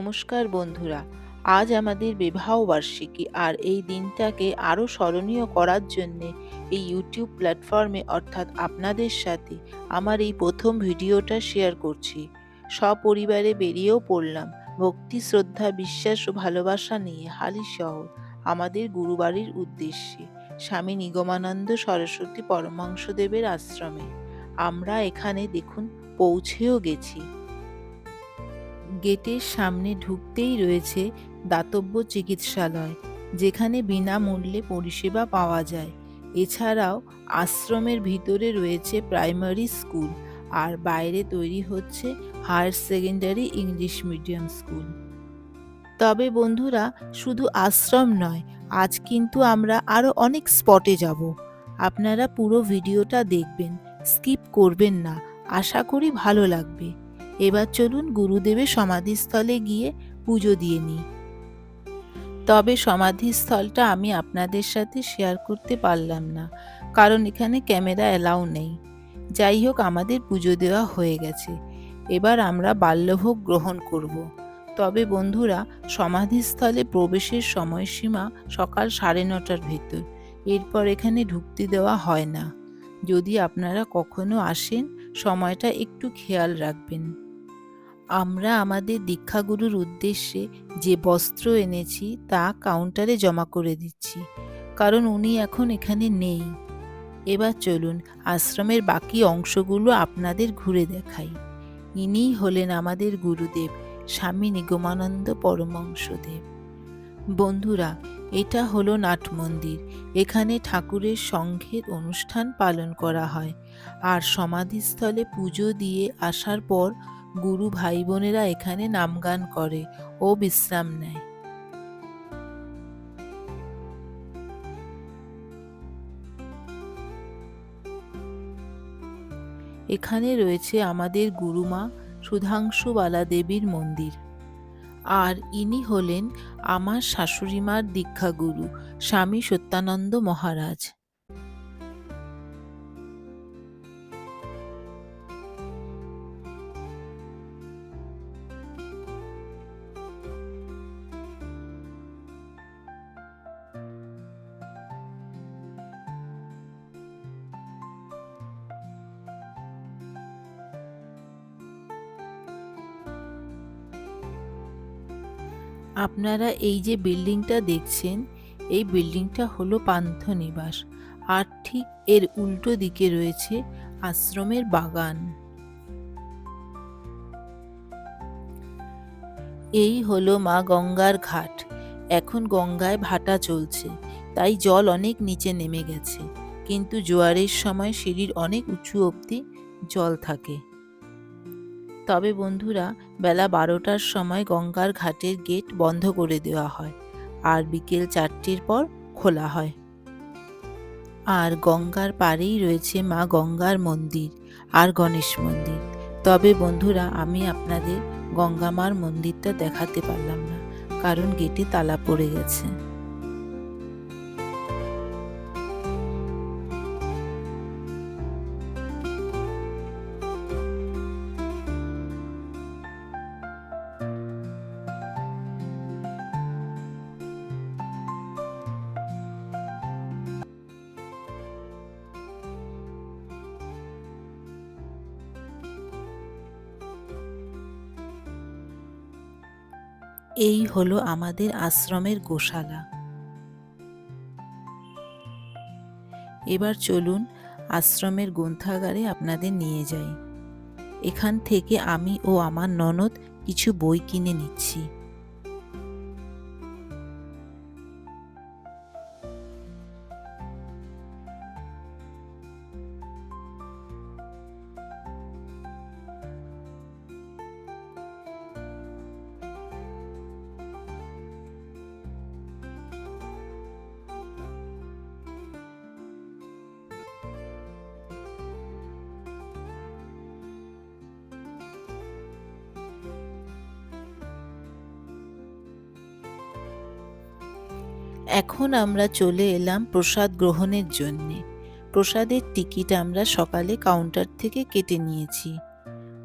নমস্কার বন্ধুরা, আজ আমাদের বিবাহবার্ষিকী আর এই দিনটাকে আরও স্মরণীয় করার জন্যে এই ইউটিউব প্ল্যাটফর্মে অর্থাৎ আপনাদের সাথে আমার এই প্রথম ভিডিওটা শেয়ার করছি। সপরিবারে বেরিয়েও পড়লাম ভক্তি, শ্রদ্ধা, বিশ্বাস ও ভালোবাসা নিয়ে হালিশহর আমাদের গুরুবাড়ির উদ্দেশ্যে স্বামী নিগমানন্দ সরস্বতী পরমহংসদেবের আশ্রমে। আমরা এখানে দেখুন পৌঁছেও গেছি। গেটের সামনে ঢুকতেই রয়েছে দাতব্য চিকিৎসালয়, যেখানে বিনামূল্যে পরিষেবা পাওয়া যায়। এছাড়াও আশ্রমের ভিতরে রয়েছে প্রাইমারি স্কুল আর বাইরে তৈরি হচ্ছে higher secondary English medium school. তবে বন্ধুরা, শুধু আশ্রম নয়, আজ কিন্তু আমরা আরও অনেক স্পটে যাব। আপনারা পুরো ভিডিওটা দেখবেন, স্কিপ করবেন না। আশা করি ভালো লাগবে। এবার চলুন গুরুদেবের সমাধিস্থলে গিয়ে পুজো দিয়ে নিই। তবে সমাধিস্থলটা আমি আপনাদের সাথে শেয়ার করতে পারলাম না, কারণ এখানে ক্যামেরা অ্যালাউ নেই। যাই হোক, আমাদের পুজো দেওয়া হয়ে গেছে। এবার আমরা বাল্যভোগ গ্রহণ করব। তবে বন্ধুরা, সমাধিস্থলে প্রবেশের সময়সীমা সকাল 9:30টার ভেতর। এরপর এখানে ঢুকতে দেওয়া হয় না। যদি আপনারা কখনো আসেন, সময়টা একটু খেয়াল রাখবেন। আমরা আমাদের দীক্ষাগুরুর উদ্দেশ্যে যে বস্ত্র এনেছি তা কাউন্টারে জমা করে দিচ্ছি, কারণ উনি এখন এখানে নেই। এবার চলুন আশ্রমের বাকি অংশগুলো আপনাদের ঘুরে দেখাই। ইনিই হলেন আমাদের গুরুদেব, স্বামী নিগমানন্দ পরমহংসদেব। বন্ধুরা, এটা হলো নাট মন্দির। এখানে ঠাকুরের সংঘের অনুষ্ঠান পালন করা হয়, আর সমাধিস্থলে পুজো দিয়ে আসার পর গুরু ভাই বোনেরা এখানে নামগান করে ও বিশ্রাম নেয়। এখানে রয়েছে আমাদের গুরুমা সুধাংশুবালা দেবীর মন্দির, আর ইনি হলেন আমার শাশুড়িমার দীক্ষাগুরু স্বামী সত্যানন্দ মহারাজ। আপনারা এই যে বিল্ডিংটা দেখছেন, এই বিল্ডিংটা হলো পান্থনিবাস, আর ঠিক এর উল্টো দিকে রয়েছে আশ্রমের বাগান। এই হলো মা গঙ্গার ঘাট। এখন গঙ্গায় ভাটা চলছে, তাই জল অনেক নিচে নেমে গেছে, কিন্তু জোয়ারের সময় সিঁড়ির অনেক উঁচু অবধি জল থাকে। তবে বন্ধুরা, বেলা 12টার সময় গঙ্গার ঘাটের গেট বন্ধ করে দেওয়া হয়, আর বিকেল 4টের পর খোলা হয়। আর গঙ্গার পাড়েই রয়েছে মা গঙ্গার মন্দির আর গণেশ মন্দির। তবে বন্ধুরা, আমি আপনাদের গঙ্গা মার মন্দিরটা দেখাতে পারলাম না, কারণ গেটে তালা পড়ে গেছে। এই হলো আমাদের আশ্রমের গোশালা। এবার চলুন আশ্রমের গ্রন্থাগারে আপনাদের নিয়ে যাই। এখান থেকে আমি ও আমার ননদ কিছু বই কিনে নিচ্ছি। এখন আমরা চলে এলাম প্রসাদ গ্রহণের জন্যে। প্রসাদের টিকিট আমরা সকালে কাউন্টার থেকে কেটে নিয়েছি।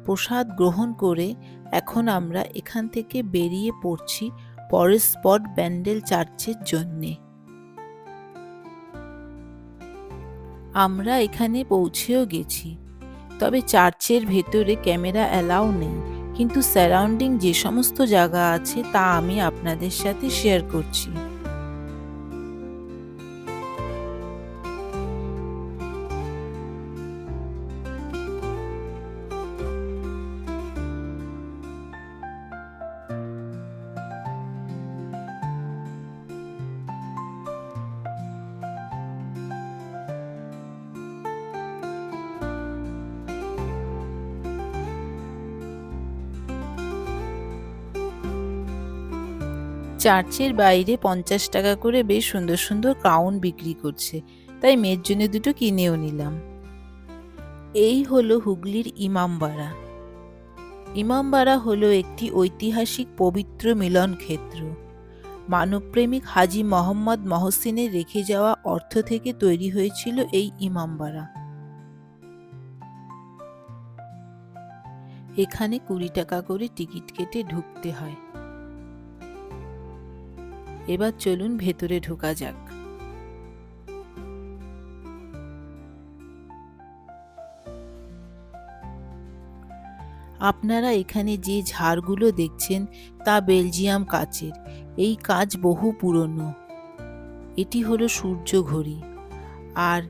প্রসাদ গ্রহণ করে এখন আমরা এখান থেকে বেরিয়ে পড়ছি পরের স্পট ব্যান্ডেল চার্চের জন্যে। আমরা এখানে পৌঁছেও গেছি, তবে চার্চের ভেতরে ক্যামেরা অ্যালাউ নেই, কিন্তু সারাউন্ডিং যে সমস্ত জায়গা আছে তা আমি আপনাদের সাথে শেয়ার করছি। চার্চের বাইরে 50 টাকা করে বেশ সুন্দর সুন্দর ক্রাউন বিক্রি করছে, তাই মেয়ের জন্য দুটো কিনেও নিলাম। এই হলো হুগলির ইমামবাড়া। ইমামবাড়া হলো একটি ঐতিহাসিক পবিত্র মিলন ক্ষেত্র। মানবপ্রেমিক হাজী মোহাম্মদ মহসিনের রেখে যাওয়া অর্থ থেকে তৈরি হয়েছিল এই ইমামবাড়া। এখানে 20 টাকা করে টিকিট কেটে ঢুকতে হয়। এবার চলুন ভেতরে ঢোকা যাক। আপনারা এখানে যে ঝাড়গুলো দেখছেন তা বেলজিয়াম কাচের। এই কাচ বহু পুরনো। এটি হলো সূর্য ঘড়ি, আর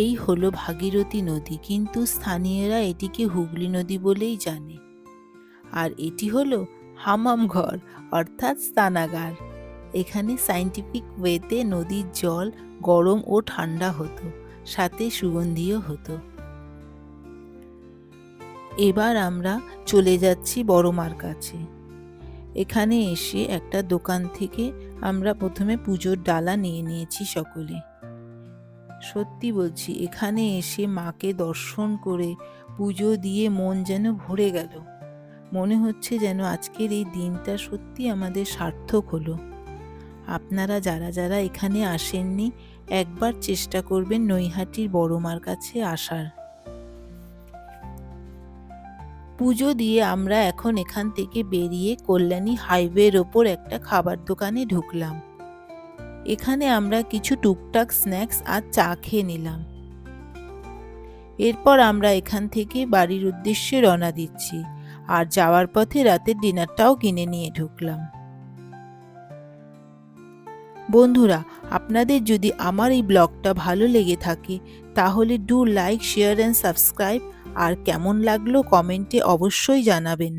এই হলো ভাগীরথী নদী, কিন্তু স্থানীয়রা এটিকে হুগলি নদী বলেই জানে। আর এটি হলো হামাম ঘর অর্থাৎ স্নানাগার। এখানে সায়েন্টিফিক ওয়েতে নদীর জল গরম ও ঠান্ডা হতো, সাথে সুগন্ধিও হতো। এবার আমরা চলে যাচ্ছি বড় মার কাছে। এখানে এসে একটা দোকান থেকে আমরা প্রথমে পুজোর ডালা নিয়ে নিয়েছি সকলে। সত্যি বলছি, এখানে এসে মাকে দর্শন করে পুজো দিয়ে মন যেন ভরে গেল। মনে হচ্ছে যেন আজকের এই দিনটা সত্যি আমাদের সার্থক হলো। আপনারা যারা যারা এখানে আসেননি, একবার চেষ্টা করবেন নৈহাটির বড় মার কাছে আসার। পুজো দিয়ে আমরা এখন এখান থেকে বেরিয়ে কল্যাণী হাইওয়ের ওপর একটা খাবার দোকানে ঢুকলাম। এখানে আমরা কিছু টুকটাক স্ন্যাক্স আর চা খেয়ে নিলাম। এরপর আমরা এখান থেকে বাড়ির উদ্দেশ্যে রওনা দিচ্ছি, আর যাওয়ার পথে রাতের ডিনারটাও কিনে নিয়ে ঢুকলাম। বন্ধুরা, আপনাদের যদি আমার এই ব্লগটা ভালো লেগে থাকে তাহলে do like, share and subscribe, আর কেমন লাগলো কমেন্টে অবশ্যই জানাবেন।